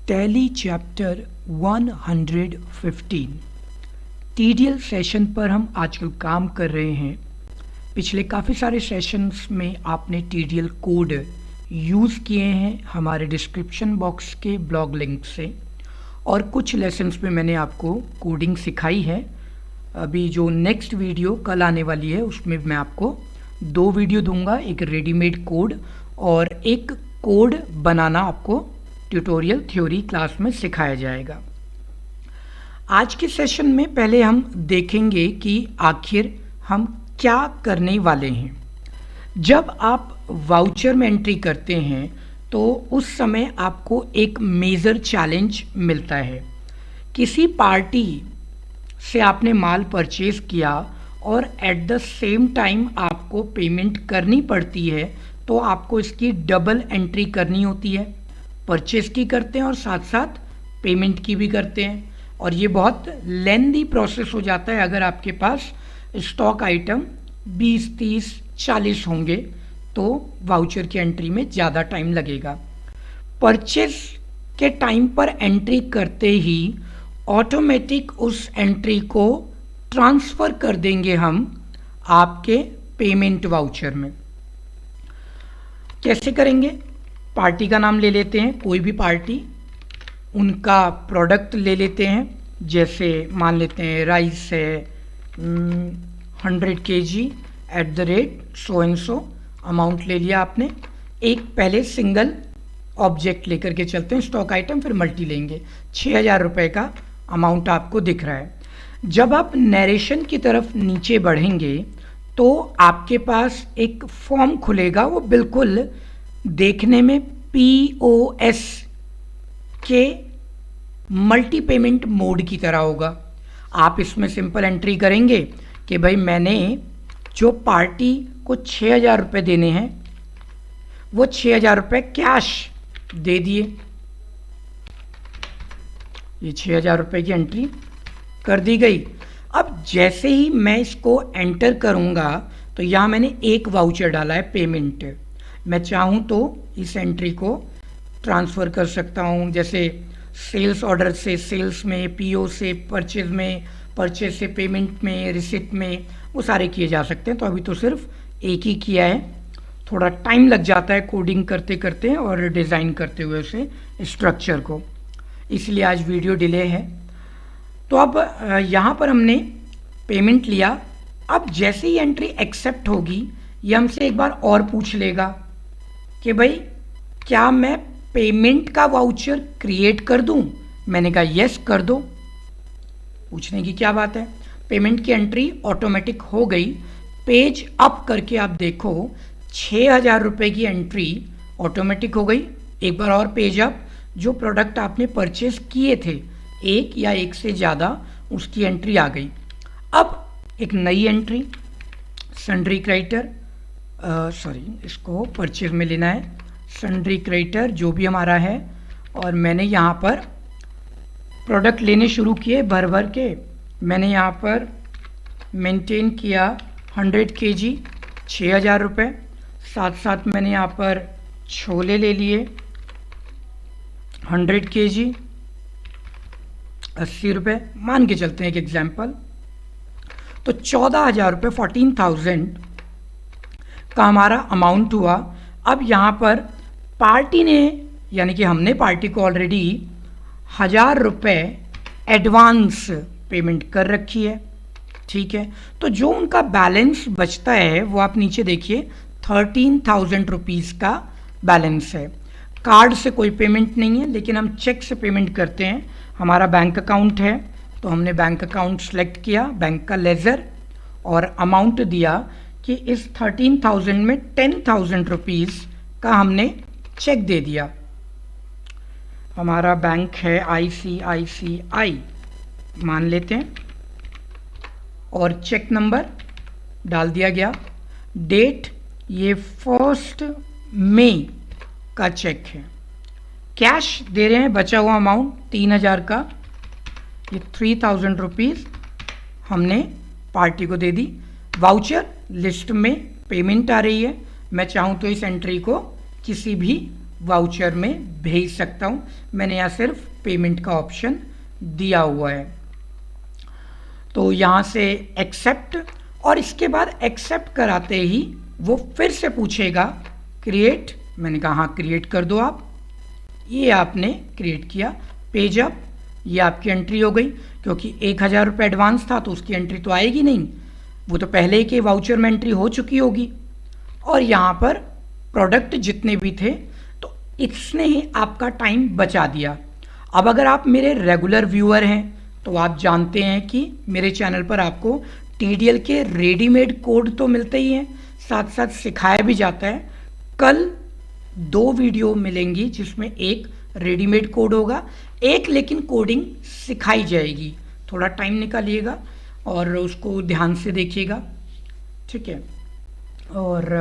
Tally chapter 115 TDL session पर हम आजकल काम कर रहे हैं। पिछले काफ़ी सारे सेशंस में आपने टीडीएल कोड यूज़ किए हैं हमारे डिस्क्रिप्शन बॉक्स के ब्लॉग लिंक से, और कुछ लेसन्स में मैंने आपको कोडिंग सिखाई है। अभी जो नेक्स्ट वीडियो कल आने वाली है उसमें मैं आपको 2 वीडियो दूंगा, एक रेडीमेड कोड और एक कोड बनाना आपको ट्यूटोरियल थ्योरी क्लास में सिखाया जाएगा। आज के सेशन में पहले हम देखेंगे कि आखिर हम क्या करने वाले हैं। जब आप वाउचर में एंट्री करते हैं तो उस समय आपको एक मेजर चैलेंज मिलता है। किसी पार्टी से आपने माल परचेज किया और एट द सेम टाइम आपको पेमेंट करनी पड़ती है, तो आपको इसकी डबल एंट्री करनी होती है। परचेज की करते हैं और साथ साथ पेमेंट की भी करते हैं, और ये बहुत लेंदी प्रोसेस हो जाता है। अगर आपके पास स्टॉक आइटम 20, 30, 40 होंगे तो वाउचर की एंट्री में ज़्यादा टाइम लगेगा। परचेज के टाइम पर एंट्री करते ही ऑटोमेटिक उस एंट्री को ट्रांसफ़र कर देंगे हम आपके पेमेंट वाउचर में। कैसे करेंगे? पार्टी का नाम ले लेते हैं, कोई भी पार्टी, उनका प्रोडक्ट ले लेते हैं। जैसे मान लेते हैं राइस है 100 kg at the rate so and so, amount ले लिया आपने। एक पहले सिंगल ऑब्जेक्ट लेकर के चलते हैं, स्टॉक आइटम, फिर मल्टी लेंगे। 6000 रुपये का अमाउंट आपको दिख रहा है। जब आप नरेशन की तरफ नीचे बढ़ेंगे तो आपके पास एक फॉर्म खुलेगा, वो बिल्कुल देखने में POS के मल्टी पेमेंट मोड की तरह होगा। आप इसमें सिंपल एंट्री करेंगे कि भाई मैंने जो पार्टी को 6000 रुपये देने हैं वो 6000 रुपये कैश दे दिए। ये 6000 रुपये की एंट्री कर दी गई। अब जैसे ही मैं इसको एंटर करूंगा तो यहाँ मैंने एक वाउचर डाला है पेमेंट। मैं चाहूँ तो इस एंट्री को ट्रांसफ़र कर सकता हूँ, जैसे सेल्स ऑर्डर से सेल्स में, PO से परचेज में, परचेज से पेमेंट में, रिसिप्ट में, वो सारे किए जा सकते हैं। तो अभी तो सिर्फ एक ही किया है, थोड़ा टाइम लग जाता है कोडिंग करते करते और डिज़ाइन करते हुए उसे स्ट्रक्चर को, इसलिए आज वीडियो डिले है। तो अब यहाँ पर हमने पेमेंट लिया। अब जैसे ही एंट्री एक्सेप्ट होगी ये हमसे एक बार और पूछ लेगा कि भाई क्या मैं पेमेंट का वाउचर क्रिएट कर दूं? मैंने कहा यस कर दो। पूछने की क्या बात है, पेमेंट की एंट्री ऑटोमेटिक हो गई। पेज अप करके आप देखो 6000 रुपये की एंट्री ऑटोमेटिक हो गई। एक बार और पेज अप, जो प्रोडक्ट आपने परचेज किए थे, एक या एक से ज़्यादा, उसकी एंट्री आ गई। अब एक नई एंट्री सन्ड्री क्रेडिटर, इसको परचेज में लेना है, सन्ड्री क्रेडिटर जो भी हमारा है, और मैंने यहाँ पर प्रोडक्ट लेने शुरू किए भर भर के। मैंने यहाँ पर मेंटेन किया 100 kg 6000 रुपये, साथ साथ मैंने यहाँ पर छोले ले लिए 100 kg 80 रुपये, मान के चलते हैं एक एग्जाम्पल। तो 14000 रुपये 14,000 का हमारा अमाउंट हुआ। अब यहाँ पर पार्टी ने, यानी कि हमने पार्टी को ऑलरेडी 1000 रुपये एडवांस पेमेंट कर रखी है, ठीक है। तो जो उनका बैलेंस बचता है वो आप नीचे देखिए 13,000 रुपीज़ का बैलेंस है। कार्ड से कोई पेमेंट नहीं है, लेकिन हम चेक से पेमेंट करते हैं। हमारा बैंक अकाउंट है तो हमने बैंक अकाउंट सेलेक्ट किया, बैंक का लेज़र, और अमाउंट दिया कि इस 13,000 में 10,000 रुपीज़ का हमने चेक दे दिया। हमारा बैंक है ICICI मान लेते हैं, और चेक नंबर डाल दिया गया। डेट ये 1 मई का चेक है। कैश दे रहे हैं, बचा हुआ अमाउंट 3000 का, ये 3000 रुपीज़ हमने पार्टी को दे दी। वाउचर लिस्ट में पेमेंट आ रही है। मैं चाहूँ तो इस एंट्री को किसी भी वाउचर में भेज सकता हूँ। मैंने यहाँ सिर्फ पेमेंट का ऑप्शन दिया हुआ है। तो यहाँ से एक्सेप्ट, और इसके बाद एक्सेप्ट कराते ही वो फिर से पूछेगा क्रिएट। मैंने कहा हाँ क्रिएट कर दो आप। ये आपने क्रिएट किया। पेज अप, ये आपकी एंट्री हो गई। क्योंकि 1000 रुपये एडवांस था तो उसकी एंट्री तो आएगी नहीं, वो तो पहले ही के वाउचर में एंट्री हो चुकी होगी। और यहाँ पर प्रोडक्ट जितने भी थे तो इसने ही आपका टाइम बचा दिया। अब अगर आप मेरे रेगुलर व्यूअर हैं तो आप जानते हैं कि मेरे चैनल पर आपको TDL के रेडीमेड कोड तो मिलते ही हैं, साथ साथ सिखाया भी जाता है। कल 2 वीडियो मिलेंगी जिसमें एक रेडीमेड कोड होगा, एक लेकिन कोडिंग सिखाई जाएगी। थोड़ा टाइम निकालिएगा और उसको ध्यान से देखिएगा, ठीक है। और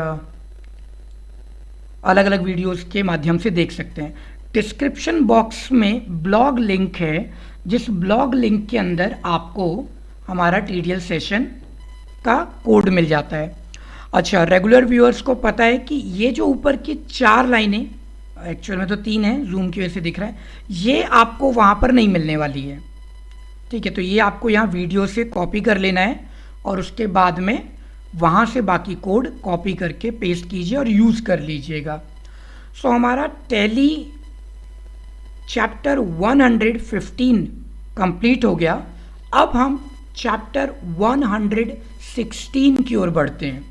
अलग अलग वीडियोस के माध्यम से देख सकते हैं। डिस्क्रिप्शन बॉक्स में ब्लॉग लिंक है, जिस ब्लॉग लिंक के अंदर आपको हमारा TDL सेशन का कोड मिल जाता है। अच्छा, रेगुलर व्यूअर्स को पता है कि ये जो ऊपर की 4 लाइनें, एक्चुअल में तो 3 हैं, जूम की वजह से दिख रहा है, ये आपको वहाँ पर नहीं मिलने वाली है, ठीक है। तो ये आपको यहाँ वीडियो से कॉपी कर लेना है और उसके बाद में वहाँ से बाकी कोड कॉपी करके पेस्ट कीजिए और यूज़ कर लीजिएगा। सो हमारा टैली चैप्टर 115 कंप्लीट हो गया। अब हम चैप्टर 116 की ओर बढ़ते हैं।